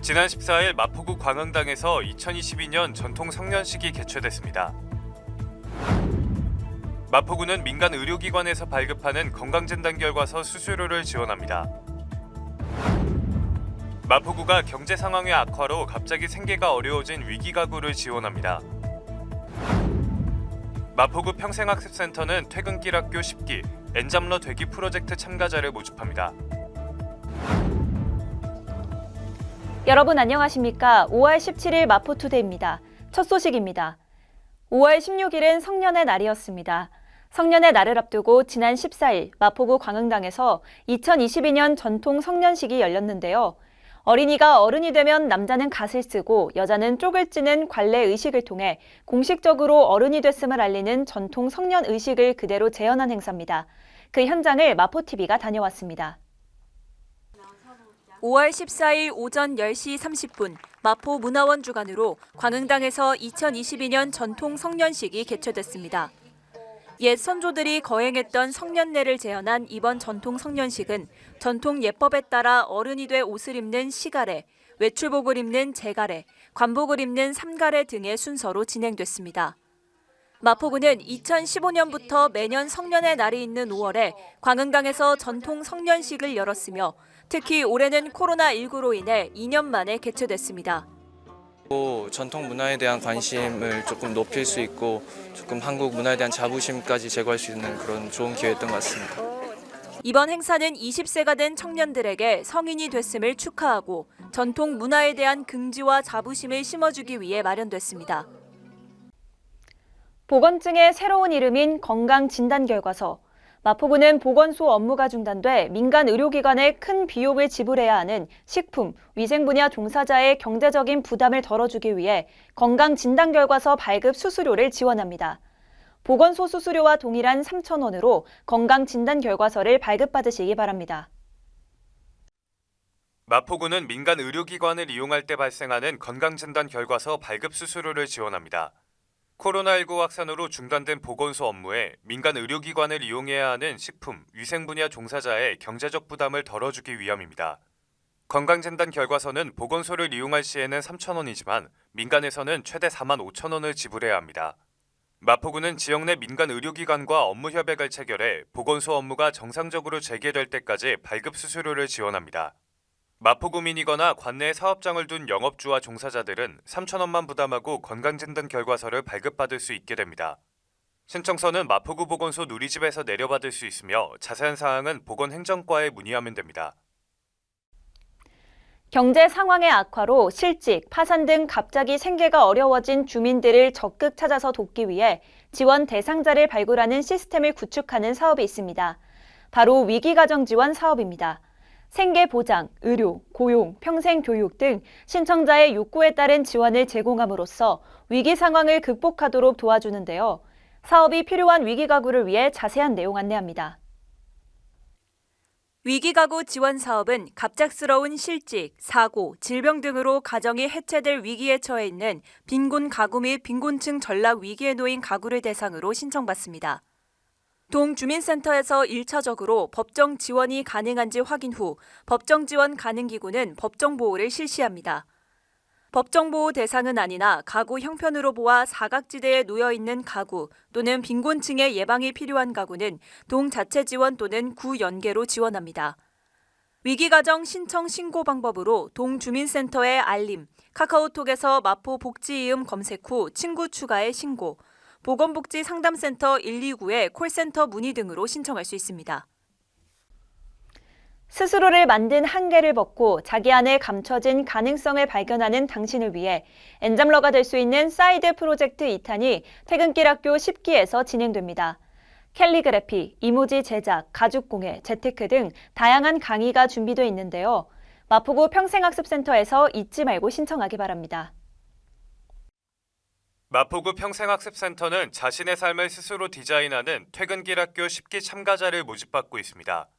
지난 14일 마포구 광흥당에서 2022년 전통 성년식이 개최됐습니다. 마포구는 민간 의료기관에서 발급하는 건강진단 결과서 수수료를 지원합니다. 마포구가 경제 상황의 악화로 갑자기 생계가 어려워진 위기가구를 지원합니다. 마포구 평생학습센터는 퇴근길 학교 10기 엔잡러 되기 프로젝트 참가자를 모집합니다. 여러분 안녕하십니까? 5월 17일 마포투데이입니다. 첫 소식입니다. 5월 16일은 성년의 날이었습니다. 성년의 날을 앞두고 지난 14일 마포구 광흥당에서 2022년 전통 성년식이 열렸는데요. 어린이가 어른이 되면 남자는 갓을 쓰고 여자는 쪽을 찌는 관례 의식을 통해 공식적으로 어른이 됐음을 알리는 전통 성년 의식을 그대로 재현한 행사입니다. 그 현장을 마포TV가 다녀왔습니다. 5월 14일 오전 10시 30분 마포 문화원 주관으로 광흥당에서 2022년 전통 성년식이 개최됐습니다. 옛 선조들이 거행했던 성년례를 재현한 이번 전통 성년식은 전통 예법에 따라 어른이 돼 옷을 입는 시가례, 외출복을 입는 제가례, 관복을 입는 삼가례 등의 순서로 진행됐습니다. 마포구는 2015년부터 매년 성년의 날이 있는 5월에 광흥당에서 전통 성년식을 열었으며 특히 올해는 코로나19로 인해 2년 만에 개최됐습니다. 전통 문화에 대한 관심을 조금 높일 수 있고 조금 한국 문화에 대한 자부심까지 제고할 수 있는 그런 좋은 기회였던 것 같습니다. 이번 행사는 20세가 된 청년들에게 성인이 됐음을 축하하고 전통 문화에 대한 긍지와 자부심을 심어주기 위해 마련됐습니다. 보건증의 새로운 이름인 건강진단결과서. 마포구는 보건소 업무가 중단돼 민간 의료기관에 큰 비용을 지불해야 하는 식품, 위생 분야 종사자의 경제적인 부담을 덜어주기 위해 건강진단결과서 발급 수수료를 지원합니다. 보건소 수수료와 동일한 3,000원으로 건강진단결과서를 발급받으시기 바랍니다. 마포구는 민간 의료기관을 이용할 때 발생하는 건강진단결과서 발급 수수료를 지원합니다. 코로나19 확산으로 중단된 보건소 업무에 민간 의료기관을 이용해야 하는 식품, 위생 분야 종사자의 경제적 부담을 덜어주기 위함입니다. 건강진단 결과서는 보건소를 이용할 시에는 3,000원이지만 민간에서는 최대 45,000원을 지불해야 합니다. 마포구는 지역 내 민간 의료기관과 업무 협약을 체결해 보건소 업무가 정상적으로 재개될 때까지 발급 수수료를 지원합니다. 마포구민이거나 관내에 사업장을 둔 영업주와 종사자들은 3,000원만 부담하고 건강진단 결과서를 발급받을 수 있게 됩니다. 신청서는 마포구 보건소 누리집에서 내려받을 수 있으며 자세한 사항은 보건행정과에 문의하면 됩니다. 경제 상황의 악화로 실직, 파산 등 갑자기 생계가 어려워진 주민들을 적극 찾아서 돕기 위해 지원 대상자를 발굴하는 시스템을 구축하는 사업이 있습니다. 바로 위기가정 지원 사업입니다. 생계보장, 의료, 고용, 평생교육 등 신청자의 욕구에 따른 지원을 제공함으로써 위기 상황을 극복하도록 도와주는데요. 사업이 필요한 위기가구를 위해 자세한 내용 안내합니다. 위기가구 지원 사업은 갑작스러운 실직, 사고, 질병 등으로 가정이 해체될 위기에 처해 있는 빈곤 가구 및 빈곤층 전락 위기에 놓인 가구를 대상으로 신청받습니다. 동주민센터에서 1차적으로 법정 지원이 가능한지 확인 후 법정 지원 가능 기구는 법정 보호를 실시합니다. 법정 보호 대상은 아니나 가구 형편으로 보아 사각지대에 놓여 있는 가구 또는 빈곤층의 예방이 필요한 가구는 동 자체 지원 또는 구 연계로 지원합니다. 위기가정 신청 신고 방법으로 동주민센터에 알림, 카카오톡에서 마포 복지이음 검색 후 친구 추가에 신고, 보건복지 상담센터 129에 콜센터 문의 등으로 신청할 수 있습니다. 스스로를 만든 한계를 벗고 자기 안에 감춰진 가능성을 발견하는 당신을 위해 엔잡러가 될 수 있는 사이드 프로젝트 2탄이 퇴근길 학교 10기에서 진행됩니다. 캘리그래피, 이모지 제작, 가죽공예, 재테크 등 다양한 강의가 준비되어 있는데요. 마포구 평생학습센터에서 잊지 말고 신청하기 바랍니다. 마포구 평생학습센터는 자신의 삶을 스스로 디자인하는 퇴근길 학교 10기 참가자를 모집받고 있습니다.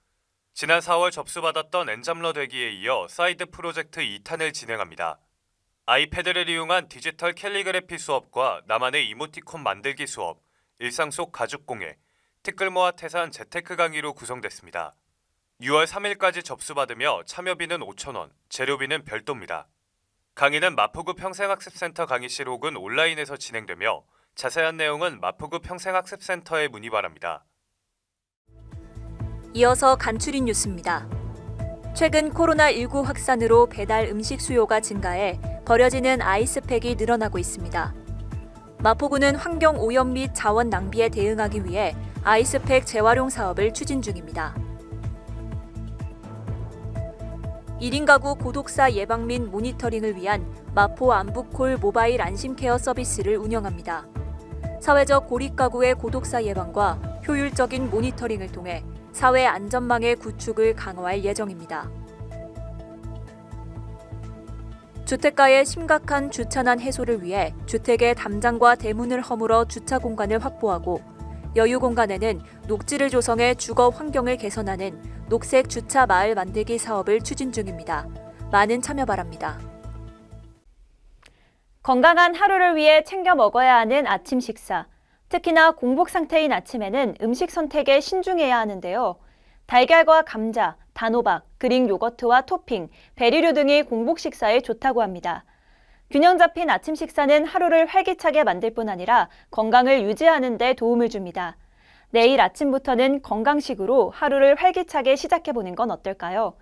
지난 4월 접수받았던 엔잡러 되기에 이어 사이드 프로젝트 2탄을 진행합니다. 아이패드를 이용한 디지털 캘리그래피 수업과 나만의 이모티콘 만들기 수업, 일상 속 가죽공예, 티끌모아 태산 재테크 강의로 구성됐습니다. 6월 3일까지 접수받으며 참여비는 5,000원, 재료비는 별도입니다. 강의는 마포구 평생학습센터 강의실 혹은 온라인에서 진행되며 자세한 내용은 마포구 평생학습센터에 문의 바랍니다. 이어서 간추린 뉴스입니다. 최근 코로나19 확산으로 배달 음식 수요가 증가해 버려지는 아이스팩이 늘어나고 있습니다. 마포구는 환경 오염 및 자원 낭비에 대응하기 위해 아이스팩 재활용 사업을 추진 중입니다. 1인 가구 고독사 예방 및 모니터링을 위한 마포 안부콜 모바일 안심케어 서비스를 운영합니다. 사회적 고립 가구의 고독사 예방과 효율적인 모니터링을 통해 사회 안전망의 구축을 강화할 예정입니다. 주택가의 심각한 주차난 해소를 위해 주택의 담장과 대문을 허물어 주차 공간을 확보하고 여유 공간에는 녹지를 조성해 주거 환경을 개선하는 녹색 주차 마을 만들기 사업을 추진 중입니다. 많은 참여 바랍니다. 건강한 하루를 위해 챙겨 먹어야 하는 아침 식사. 특히나 공복 상태인 아침에는 음식 선택에 신중해야 하는데요. 달걀과 감자, 단호박, 그릭 요거트와 토핑, 베리류 등이 공복 식사에 좋다고 합니다. 균형 잡힌 아침 식사는 하루를 활기차게 만들 뿐 아니라 건강을 유지하는 데 도움을 줍니다. 내일 아침부터는 건강식으로 하루를 활기차게 시작해보는 건 어떨까요?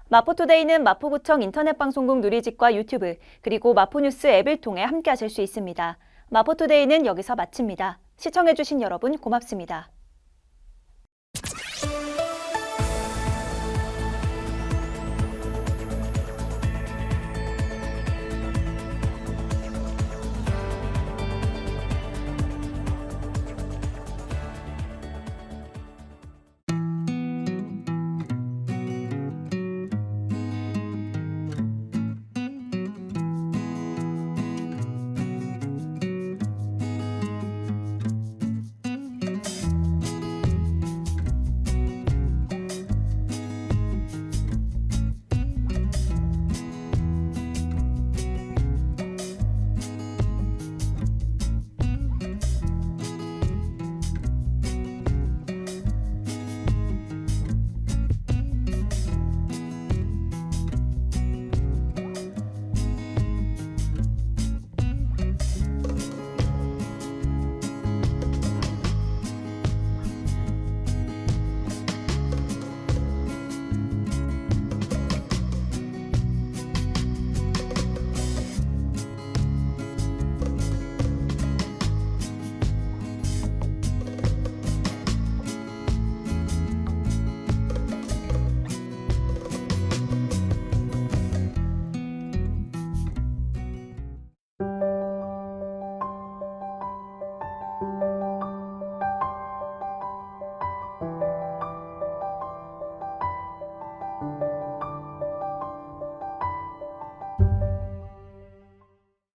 마포투데이는 마포구청 인터넷방송국 누리집과 유튜브, 그리고 마포뉴스 앱을 통해 함께 하실 수 있습니다. 마포투데이는 여기서 마칩니다. 시청해주신 여러분 고맙습니다.